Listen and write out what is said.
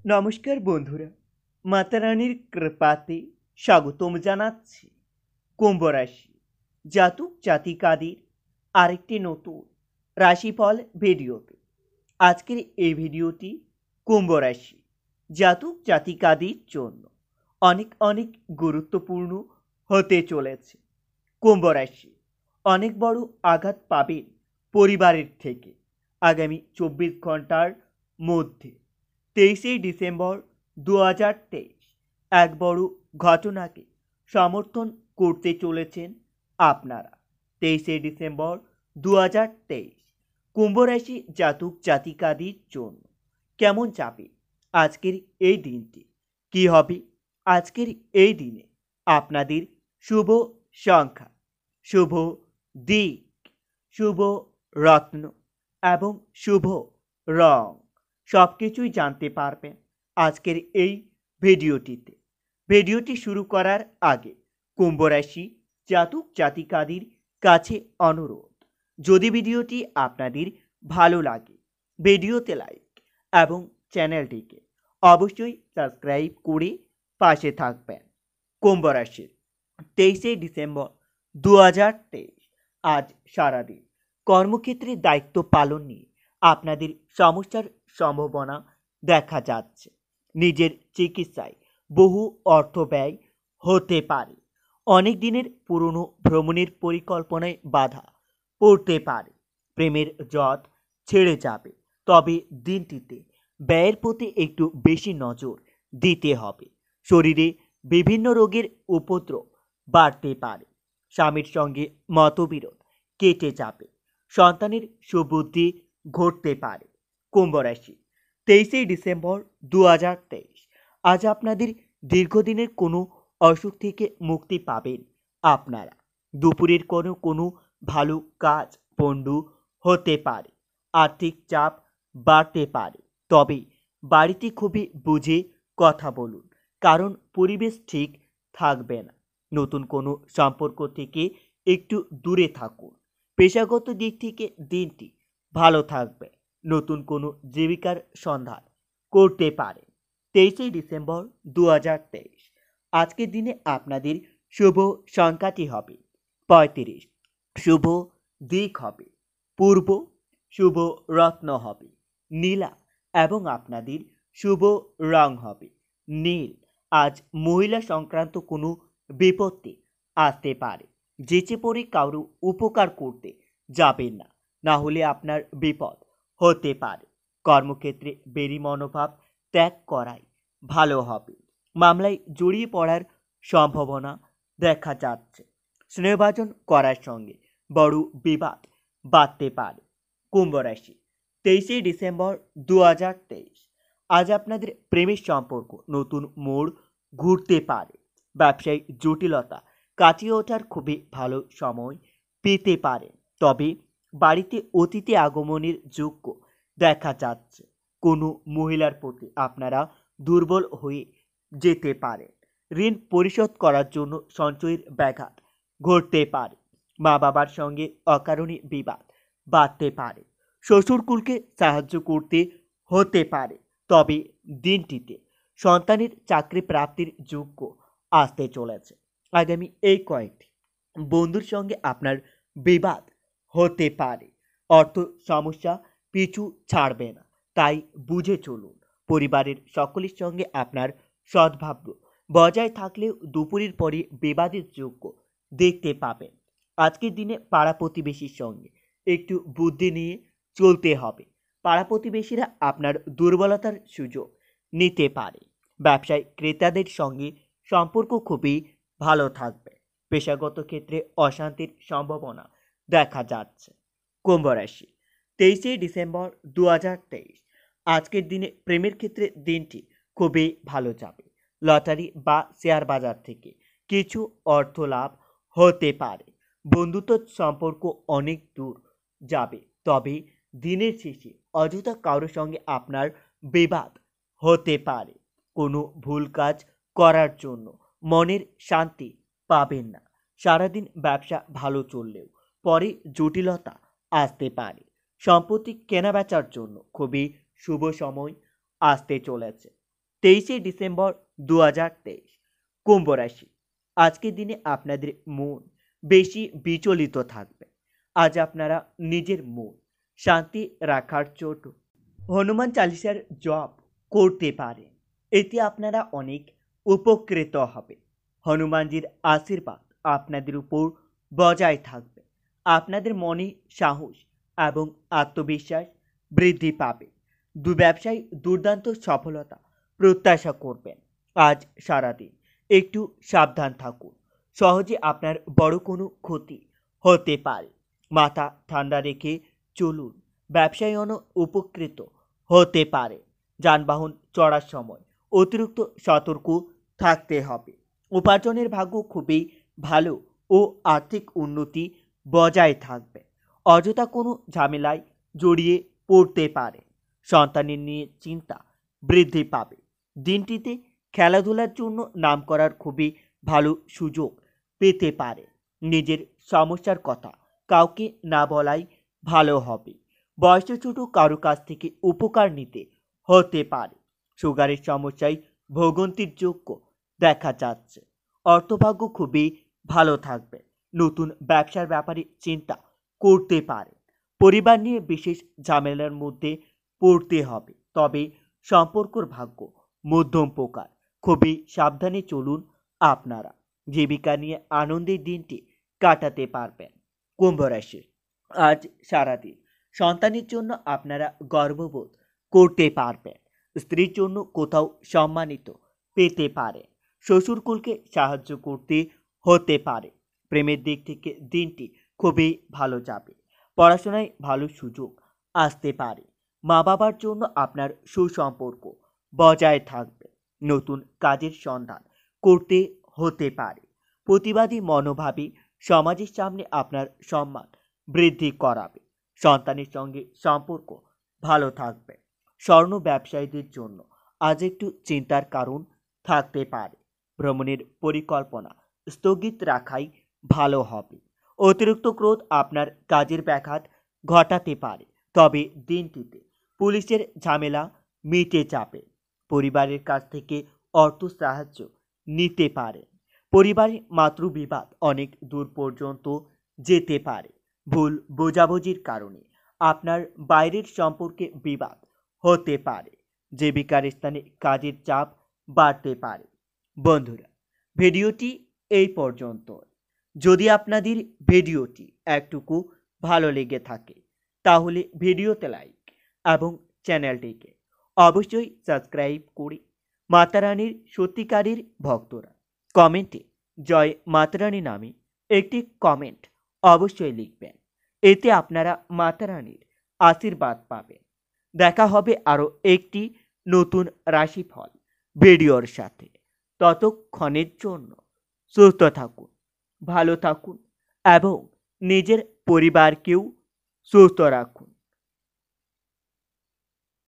নমস্কার বন্ধুরা, মাতা রানীর কৃপাতে স্বাগতম জানাচ্ছি কুম্ভ রাশি জাতক জাতিকাদের আরেকটি নতুন রাশিফল ভিডিওতে। আজকের এই ভিডিওটি কুম্ভ রাশি জাতক জাতিকাদের জন্য অনেক অনেক গুরুত্বপূর্ণ হতে চলেছে। কুম্ভ রাশি অনেক বড় আঘাত পাবেন পরিবারের থেকে আগামী 24 ঘন্টার মধ্যে। 23শে ডিসেম্বর 2023 এক বড় ঘটনাকে সমর্থন করতে চলেছেন আপনারা। 23শে ডিসেম্বর 2023 কুম্ভ রাশি জাতক জাতিকাদের জন্য কেমন যাবে আজকের এই দিনটি, কি হবে আজকের এই দিনে আপনাদের শুভ সংখ্যা, শুভ দিক, শুভ রত্ন এবং শুভ রং সব কিছুই জানতে পারবেন আজকের এই ভিডিওটিতে। ভিডিওটি শুরু করার আগে কুম্ভ রাশি জাতক জাতিকাদের কাছে অনুরোধ, যদি ভিডিওটি আপনাদের ভালো লাগে ভিডিওতে লাইক এবং চ্যানেলটিকে অবশ্যই সাবস্ক্রাইব করে পাশে থাকবেন। কুম্ভ রাশির 23শে ডিসেম্বর 2023 আজ সারাদিন কর্মক্ষেত্রে দায়িত্ব পালন নিয়ে আপনাদের সমস্যার সম্ভাবনা দেখা যাচ্ছে। নিজের চিকিৎসায় বহু অর্থ ব্যয় হতে পারে। অনেক দিনের পুরনো ভ্রমণের পরিকল্পনায় বাধা পড়তে পারে। প্রেমের জট ছেড়ে যাবে, তবে দিনটিতে ব্যয়ের প্রতি একটু বেশি নজর দিতে হবে। শরীরে বিভিন্ন রোগের উপদ্রব বাড়তে পারে। স্বামীর সঙ্গে মতবিরোধ কেটে যাবে। সন্তানের সুবুদ্ধি ঘটতে পারে। কুম্ভ রাশি 23শে ডিসেম্বর 2023 আজ আপনাদের দীর্ঘদিনের কোনো অসুখ থেকে মুক্তি পাবেন আপনারা। দুপুরের কোনো ভালো কাজ পণ্ড হতে পারে। আর্থিক চাপ বাড়তে পারে, তবে বাড়িতে খুবই বুঝে কথা বলুন, কারণ পরিবেশ ঠিক থাকবে না। নতুন কোনো সম্পর্ক থেকে একটু দূরে থাকুন। পেশাগত দিক থেকে দিনটি ভালো থাকবে। নতুন কোনো জীবিকার সন্ধান করতে পারেন। 23শে ডিসেম্বর 2023 আজকের দিনে আপনাদের শুভ সংখ্যাটি হবে 35। শুভ দিক হবে পূর্ব, শুভ রত্ন হবে নীলা এবং আপনাদের শুভ রং হবে নীল। আজ মহিলা সংক্রান্ত কোনো বিপত্তি আসতে পারে। যেচে পড়ে কারো উপকার করতে যাবেন না, না হলে আপনার বিপদ হতে পারে। কর্মক্ষেত্রে বেরি মনোভাব ত্যাগ করাই ভালো হবে। মামলায় জড়িয়ে পড়ার সম্ভাবনা দেখা যাচ্ছে। স্নেহভাজন করার সঙ্গে বড় বিবাদ বাড়তে পারে। কুম্ভ রাশি 23শে ডিসেম্বর 2023 আজ আপনাদের প্রেমের সম্পর্ক নতুন মোড় ঘুরতে পারে। ব্যবসায়িক জটিলতা কাটিয়ে ওঠার খুবই ভালো সময় পেতে পারেন, তবে বাড়িতে অতিথি আগমনের যোগ্য দেখা যাচ্ছে। কোনো মহিলার প্রতি আপনারা দুর্বল হয়ে যেতে পারেন। ঋণ পরিশোধ করার জন্য সঞ্চয়ের ব্যাঘাত ঘটতে পারে। মা বাবার সঙ্গে অকারণে বিবাদ বাড়তে পারে। শ্বশুরকুলকে সাহায্য করতে হতে পারে, তবে দিনটিতে সন্তানের চাকরি প্রাপ্তির যোগ্য আসতে চলেছে। আগামী এই কয়েকটি বন্ধুর সঙ্গে আপনার বিবাদ হতে পারে। অর্থ সমস্যা পিছু ছাড়বে না, তাই বুঝে চলুন। পরিবারের সকলের সঙ্গে আপনার সদ্ভাব বজায় থাকলেও দুপুরের পরে বিবাদের যোগ্য দেখতে পাবেন। আজকের দিনে পাড়া প্রতিবেশীর সঙ্গে একটু বুদ্ধি নিয়ে চলতে হবে। পাড়া প্রতিবেশীরা আপনার দুর্বলতার সুযোগ নিতে পারে। ব্যবসায় ক্রেতাদের সঙ্গে সম্পর্ক খুবই ভালো থাকবে। পেশাগত ক্ষেত্রে অশান্তির সম্ভাবনা দেখা যাচ্ছে। কুম্ভ রাশি 23শে ডিসেম্বর 2023 আজকের দিনে প্রেমের ক্ষেত্রে দিনটি খুবই ভালো যাবে। লটারি বা শেয়ার বাজার থেকে কিছু অর্থ লাভ হতে পারে। বন্ধুত্ব সম্পর্ক অনেক দূর যাবে, তবে দিনের শেষে অযথা কারোর সঙ্গে আপনার বিবাদ হতে পারে। কোনো ভুল কাজ করার জন্য মনের শান্তি পাবেন না। সারাদিন ব্যবসা ভালো চললেও পরে জটিলতা আসতে পারে। সম্পত্তি কেনাবেচার জন্য খুবই শুভ সময় আসতে চলেছে। 23 ডিসেম্বর 2023। কুম্ভ রাশি। আজকের দিনে আপনাদের মন বেশি বিচলিত থাকবে। আজ আপনারা নিজের মন শান্তি রাখার জন্য হনুমান চালিসার জপ করতে পারেন। এতে আপনারা অনেক উপকৃত হবে। হনুমানজির আশীর্বাদ আপনাদের উপর বজায় থাকবে। আপনাদের মনে সাহস এবং আত্মবিশ্বাস বৃদ্ধি পাবে। ব্যবসায় দুর্দান্ত সফলতা প্রত্যাশা করবেন। আজ সারাদিন একটু সাবধান থাকুন। সহজে আপনার বড় কোনো ক্ষতি হতে পারে। মাথা ঠান্ডা রেখে চলুন। ব্যবসায় উপকৃত হতে পারে। যানবাহন চড়ার সময় অতিরিক্ত সতর্ক থাকতে হবে। উপার্জনের ভাগ্য খুবই ভালো ও আর্থিক উন্নতি বজায় থাকবে। অযথা কোনো ঝামেলায় জড়িয়ে পড়তে পারে। সন্তানের নিয়ে চিন্তা বৃদ্ধি পাবে। দিনটিতে খেলাধুলার জন্য নাম করার খুবই ভালো সুযোগ পেতে পারে। নিজের সমস্যার কথা কাউকে না বলাই ভালো হবে। বয়স ছোট কারো কাছ থেকে উপকার নিতে হতে পারে। সুগারের সমস্যায় ভোগান্তির যোগ্য দেখা যাচ্ছে। অর্থভাগ্য খুবই ভালো থাকবে। নতুন ব্যবসার ব্যাপারে চিন্তা করতে পারে। পরিবার নিয়ে বিশেষ ঝামেলার মধ্যে পড়তে হবে। তবে সম্পর্কর ভাগ্য মধ্যম প্রকার। খুবই সাবধানে চলুন। আপনারা জীবিকা নিয়ে আনন্দের দিনটি কাটাতে পারবেন। কুম্ভ রাশি। আজ সারাদিন সন্তানের জন্য আপনারা গর্ববোধ করতে পারবেন। স্ত্রীর জন্য কোথাও সম্মানিত পেতে পারে। শ্বশুরকুলকে সাহায্য করতে হতে পারে। প্রেমের দিক থেকে দিনটি খুবই ভালো যাবে। পড়াশোনায় ভালো সুযোগ আসতে পারে। মা বাবার জন্য আপনার সুসম্পর্ক বজায় থাকবে। নতুন কাজের সন্ধান করতে হতে পারে। প্রতিবাদী মনোভাবী সমাজের সামনে আপনার সম্মান বৃদ্ধি করাবে। সন্তানের সঙ্গে সম্পর্ক ভালো থাকবে। স্বর্ণ ব্যবসায়ীদের জন্য আজ একটু চিন্তার কারণ থাকতে পারে। ভ্রমণের পরিকল্পনা স্থগিত রাখাই ভালো হবে। অতিরিক্ত ক্রোধ আপনার কাজের ব্যাঘাত ঘটাতে পারে। তবে দিনটিতে পুলিশের ঝামেলা মিটে যাবে। পরিবারের কাছ থেকে অর্থ সাহায্য নিতে পারেন। পরিবারে মাতৃবিবাদ অনেক দূর পর্যন্ত যেতে পারে। ভুল বোঝাবুঝির কারণে আপনার বাইরের সম্পর্কে বিবাদ হতে পারে। জীবিকার স্থানে কাজের চাপ বাড়তে পারে। বন্ধুরা, ভিডিওটি এই পর্যন্ত। যদি আপনাদের ভিডিওটি একটুকু ভালো লেগে থাকে তাহলে ভিডিওতে লাইক এবং চ্যানেলটিকে অবশ্যই সাবস্ক্রাইব করে মাতারানীর সত্যিকারের ভক্তরা কমেন্টে জয় মাতারানী নামে একটি কমেন্ট অবশ্যই লিখবেন। এতে আপনারা মাতারানীর আশীর্বাদ পাবেন। দেখা হবে আরও একটি নতুন রাশিফল ভিডিওর সাথে। ততক্ষণের জন্য সুস্থ থাকুন, ভালো থাকুন এবং নিজের পরিবারকেও সুস্থ রাখুন।